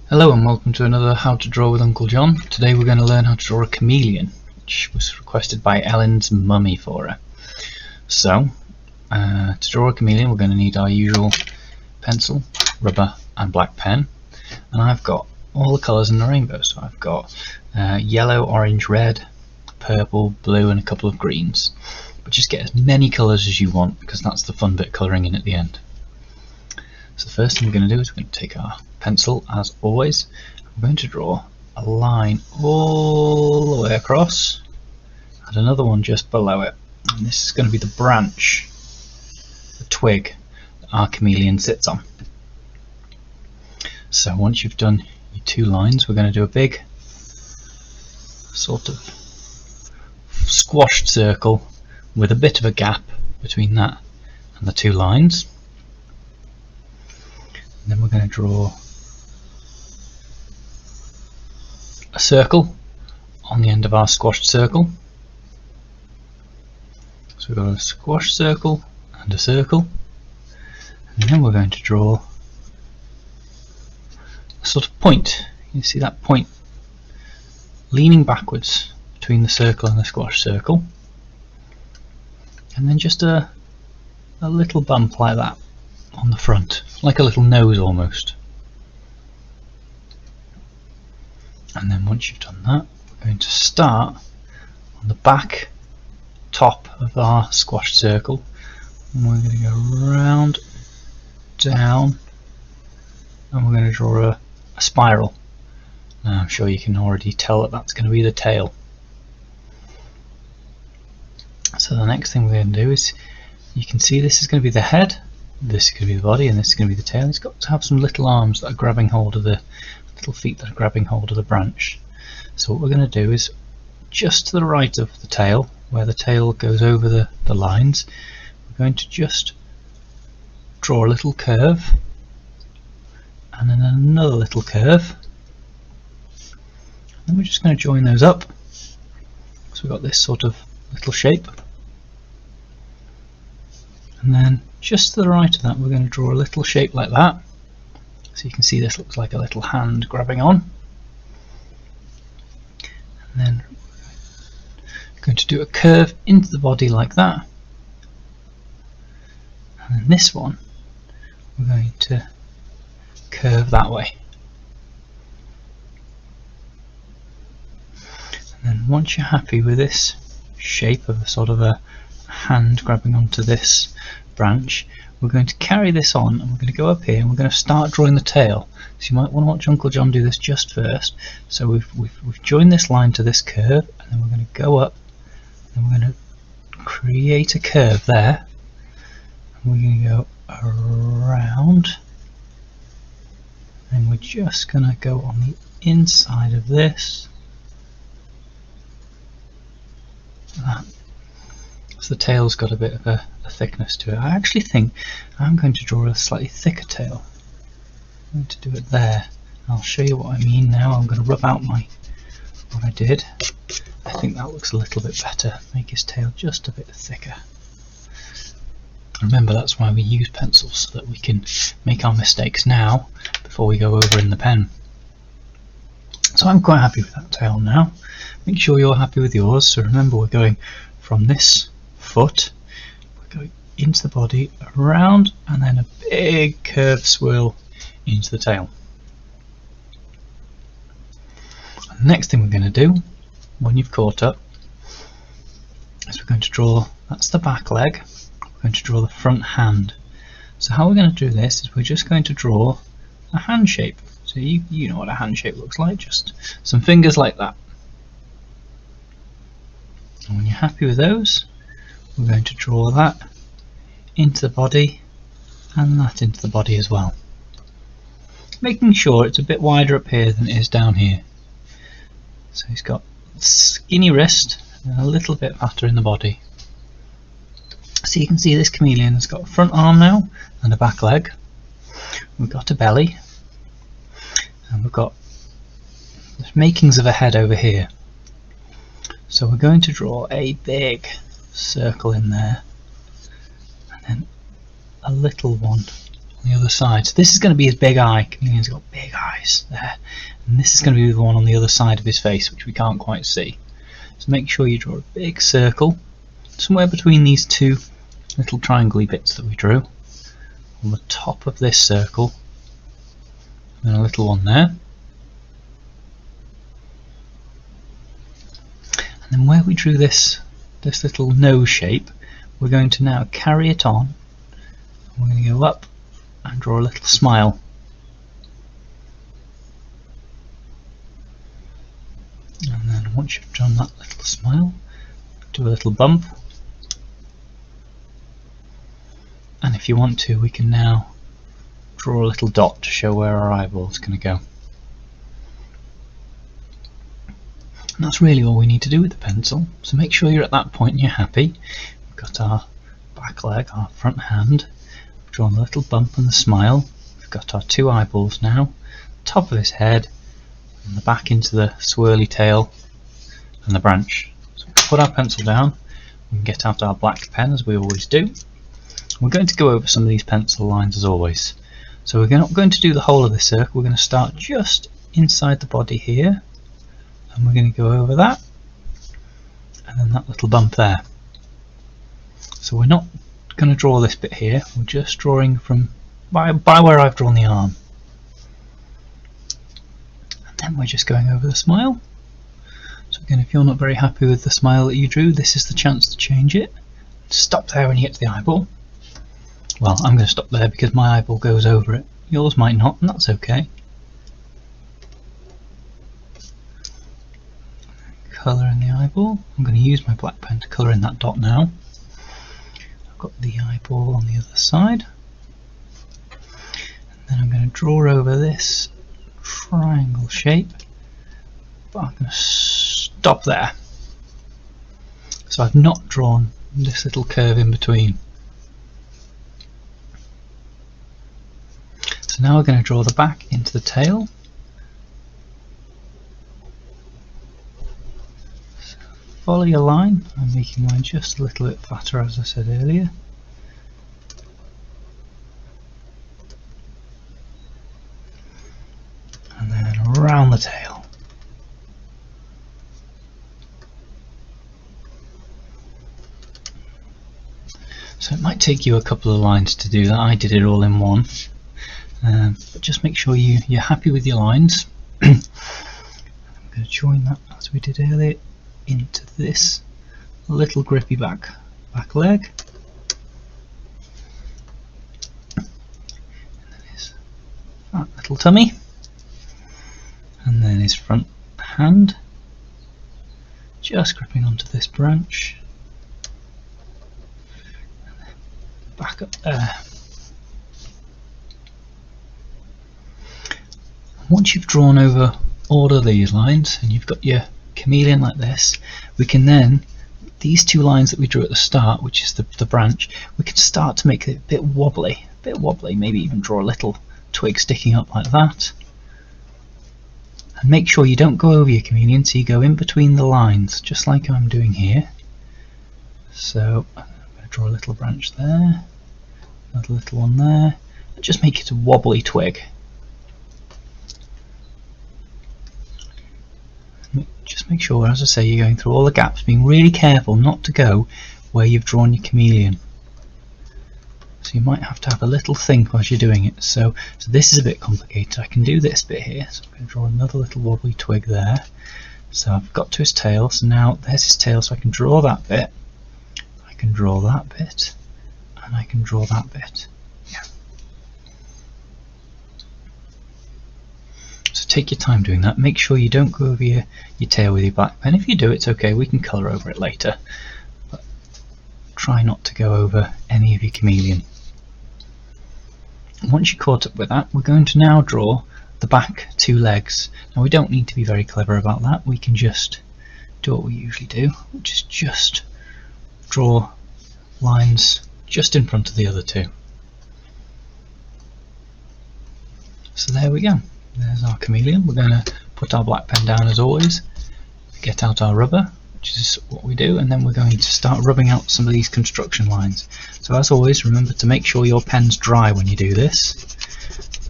Hello and welcome to another How to Draw with Uncle John. Today we're going to learn how to draw a chameleon, which was requested by Ellen's mummy for her. So, to draw a chameleon we're going to need our usual pencil, rubber and black pen. And I've got all the colours in the rainbow, so I've got yellow, orange, red, purple, blue and a couple of greens. But just get as many colours as you want, because that's the fun bit, colouring in at the end. So the first thing we're going to do is we're going to take our pencil, as always. We're going to draw a line all the way across and another one just below it. And this is going to be the branch, the twig that our chameleon sits on. So once you've done your two lines, we're going to do a big sort of squashed circle with a bit of a gap between that and the two lines. And then we're going to draw a circle on the end of our squashed circle. So we've got a squashed circle and a circle, and then we're going to draw a sort of point. You see that point leaning backwards between the circle and the squashed circle, and then just a little bump like that on the front, like a little nose almost. And then once you've done that, we're going to start on the back top of our squashed circle, and we're going to go round, down, and we're going to draw a spiral. Now I'm sure you can already tell that that's going to be the tail. So the next thing we're going to do is, you can see this is going to be the head, this is going to be the body, and this is going to be the tail. It's got to have some little arms that are grabbing hold of the little feet that are grabbing hold of the branch. So what we're going to do is, just to the right of the tail, where the tail goes over the lines, we're going to just draw a little curve and then another little curve, and then we're just going to join those up. So we've got this sort of little shape, and then just to the right of that we're going to draw a little shape like that. So you can see this looks like a little hand grabbing on, and then we're going to do a curve into the body like that, and then this one we're going to curve that way. And then once you're happy with this shape of a sort of a hand grabbing onto this branch, we're going to carry this on, and we're going to go up here and we're going to start drawing the tail. So you might want to watch Uncle John do this just first. So we've joined this line to this curve, and then we're going to go up and we're going to create a curve there, and we're going to go around, and we're just going to go on the inside of this like that. So the tail's got a bit of a thickness to it. I actually think I'm going to draw a slightly thicker tail. I'm going to do it there. I'll show you what I mean now. I'm going to rub out what I did. I think that looks a little bit better. Make his tail just a bit thicker. Remember, that's why we use pencils, so that we can make our mistakes now before we go over in the pen. So I'm quite happy with that tail now. Make sure you're happy with yours. So remember, we're going from this foot, we're going into the body, around, and then a big curved swirl into the tail. And the next thing we're going to do, when you've caught up, is we're going to draw, that's the back leg, we're going to draw the front hand. So how we're going to do this is we're just going to draw a hand shape. So you know what a hand shape looks like, just some fingers like that. And when you're happy with those, we're going to draw that into the body and that into the body as well, making sure it's a bit wider up here than it is down here. So he's got a skinny wrist and a little bit fatter in the body. So you can see this chameleon has got a front arm now and a back leg. We've got a belly, and we've got the makings of a head over here. So we're going to draw a big circle in there, and then a little one on the other side. So this is going to be his big eye. Chameleon's got big eyes there, and this is going to be the one on the other side of his face, which we can't quite see. So make sure you draw a big circle somewhere between these two little triangle bits that we drew on the top of this circle, and then a little one there. And then where we drew this little nose shape, we're going to now carry it on. We're going to go up and draw a little smile. And then once you've done that little smile, do a little bump. And if you want to, we can now draw a little dot to show where our eyeball is going to go. And that's really all we need to do with the pencil. So make sure you're at that point and you're happy. We've got our back leg, our front hand. We've drawn the little bump and the smile. We've got our two eyeballs now. Top of his head, and the back into the swirly tail, and the branch. So we can put our pencil down. We can get out our black pen as we always do. We're going to go over some of these pencil lines as always. So we're not going to do the whole of the circle. We're going to start just inside the body here. And we're going to go over that, and then that little bump there. So we're not going to draw this bit here, we're just drawing from by where I've drawn the arm. And then we're just going over the smile. So again, if you're not very happy with the smile that you drew, this is the chance to change it. Stop there when you get to the eyeball. Well, I'm going to stop there because my eyeball goes over it. Yours might not, and that's okay. Colour in the eyeball. I'm going to use my black pen to colour in that dot now. I've got the eyeball on the other side, and then I'm going to draw over this triangle shape, but I'm going to stop there. So I've not drawn this little curve in between. So now we're going to draw the back into the tail. Follow your line. I'm making mine just a little bit flatter, as I said earlier. And then around the tail. So it might take you a couple of lines to do that. I did it all in one. But just make sure you're happy with your lines. I'm going to join that as we did earlier into this little grippy back leg, and then his fat little tummy, and then his front hand just gripping onto this branch, and then back up there. Once you've drawn over all of these lines and you've got your chameleon like this, we can then, these two lines that we drew at the start, which is the branch, we can start to make it a bit wobbly, maybe even draw a little twig sticking up like that. And make sure you don't go over your chameleon, so you go in between the lines, just like I'm doing here. So I'm going to draw a little branch there, another little one there, and just make it a wobbly twig. Just make sure, as I say, you're going through all the gaps, being really careful not to go where you've drawn your chameleon. So you might have to have a little think while you're doing it. So this is a bit complicated. I can do this bit here. So I'm going to draw another little wobbly twig there. So I've got to his tail. So now there's his tail. So I can draw that bit. I can draw that bit. And I can draw that bit. Yeah. So take your time doing that. Make sure you don't go over your tail with your black pen. If you do, it's okay, we can colour over it later. But try not to go over any of your chameleon. Once you're caught up with that, we're going to now draw the back two legs. Now we don't need to be very clever about that. We can just do what we usually do, which is just draw lines just in front of the other two. So there we go. There's our chameleon. We're going to put our black pen down as always, get out our rubber, which is what we do, and then we're going to start rubbing out some of these construction lines. So as always, remember to make sure your pen's dry when you do this.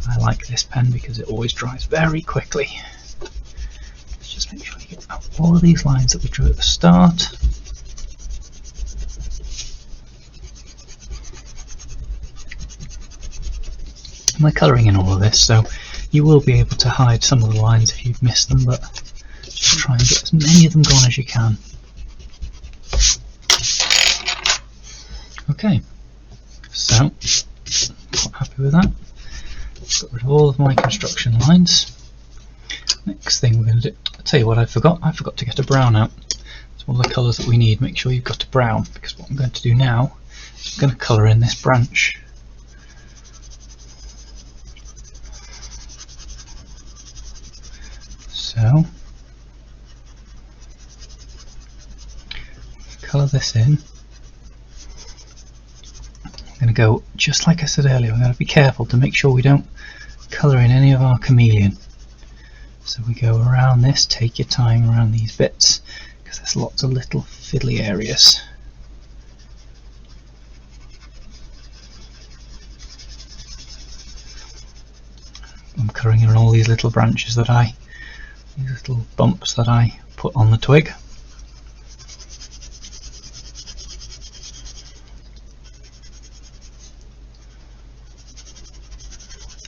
I like this pen because it always dries very quickly. Let's just make sure you get out all of these lines that we drew at the start. And we're colouring in all of this, so you will be able to hide some of the lines if you've missed them, but just try and get as many of them gone as you can. Okay, so quite happy with that. Got rid of all of my construction lines. Next thing we're going to do, I'll tell you what I forgot to get a brown out. It's one of the colours that we need. Make sure you've got a brown, because what I'm going to do now is I'm going to colour in this branch. So colour this in. I'm going to go just like I said earlier. We're going to be careful to make sure we don't colour in any of our chameleon. So we go around this, take your time around these bits, because there's lots of little fiddly areas. I'm colouring in all these little branches that these little bumps that I put on the twig.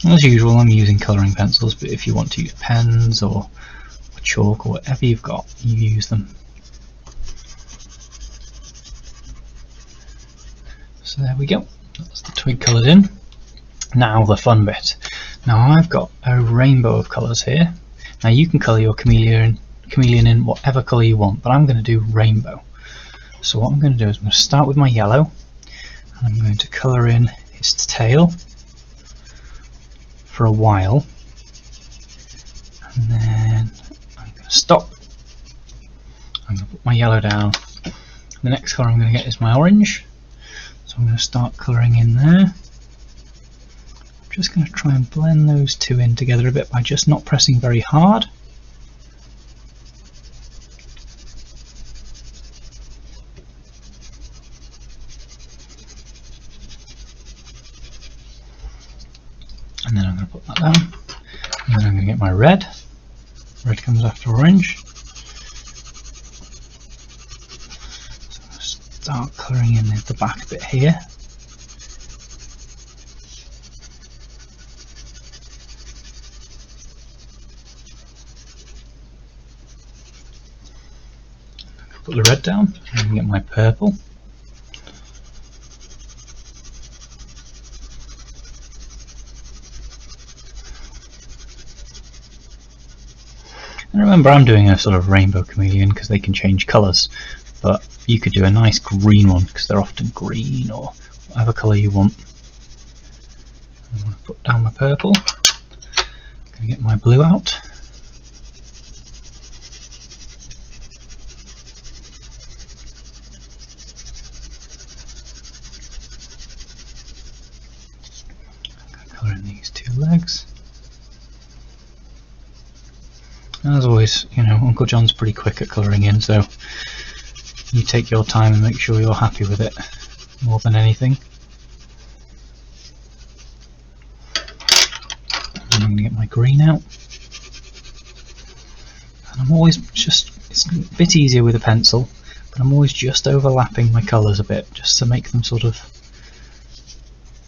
As usual, I'm using colouring pencils, but if you want to use pens or chalk or whatever you've got, you use them. So there we go, that's the twig coloured in. Now the fun bit. Now I've got a rainbow of colours here. Now you can colour your chameleon in whatever colour you want, but I'm going to do rainbow. So what I'm going to do is I'm going to start with my yellow, and I'm going to colour in his tail for a while, and then I'm going to stop. I'm going to put my yellow down. The next colour I'm going to get is my orange, so I'm going to start colouring in there. I'm just going to try and blend those two in together a bit by just not pressing very hard. And then I'm going to put that down, and then I'm going to get my red. Red comes after orange. So I'm going to start colouring in the back bit here. Put the red down, and then get my purple. And remember, I'm doing a sort of rainbow chameleon because they can change colours, but you could do a nice green one because they're often green or whatever colour you want. I'm going to put down my purple. I'm going to get my blue out. I'm going to colour in these two legs. As always, you know, Uncle John's pretty quick at colouring in, so you take your time and make sure you're happy with it more than anything. And I'm going to get my green out. And I'm always it's a bit easier with a pencil, but I'm always just overlapping my colours a bit, just to make them sort of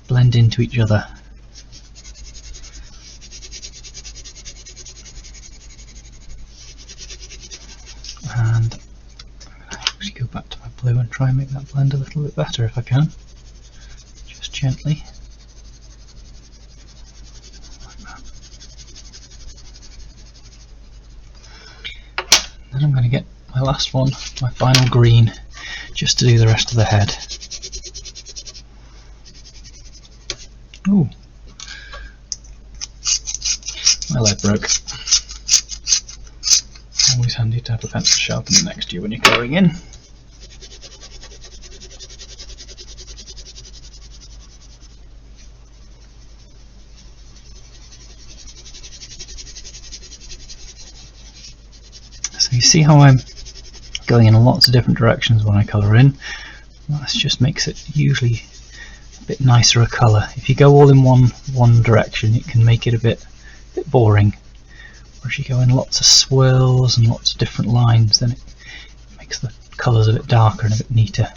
blend into each other. And I'm going to actually go back to my blue and try and make that blend a little bit better if I can. Just gently. Like that. Then I'm going to get my last one, my final green, just to do the rest of the head. Ooh. My leg broke. Always handy to have a pencil sharpener next to you when you're colouring in. So you see how I'm going in lots of different directions when I colour in. That just makes it usually a bit nicer a colour. If you go all in one direction, it can make it a bit boring. Whereas you go in lots of swirls and lots of different lines, then it makes the colours a bit darker and a bit neater.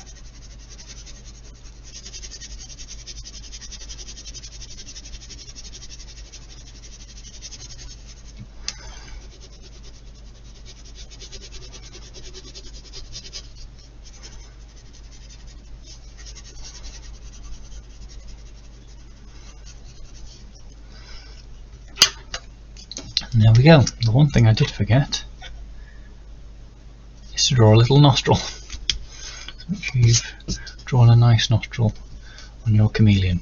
And there we go. The one thing I did forget is to draw a little nostril. So make sure you've drawn a nice nostril on your chameleon.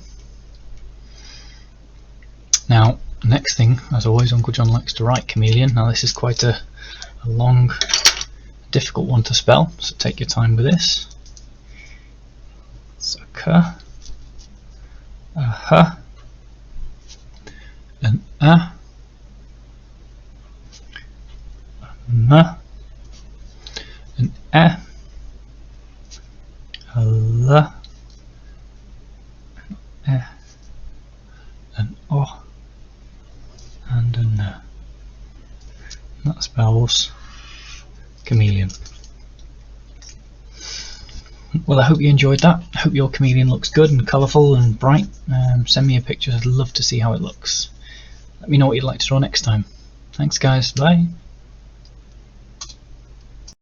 Now, the next thing, as always, Uncle John likes to write chameleon. Now this is quite a long, difficult one to spell, so take your time with this. So K, a H, an A, M, an E, a L, an E, an O, and an N. That spells chameleon. Well, I hope you enjoyed that. I hope your chameleon looks good and colourful and bright. Send me a picture, I'd love to see how it looks. Let me know what you'd like to draw next time. Thanks guys, bye.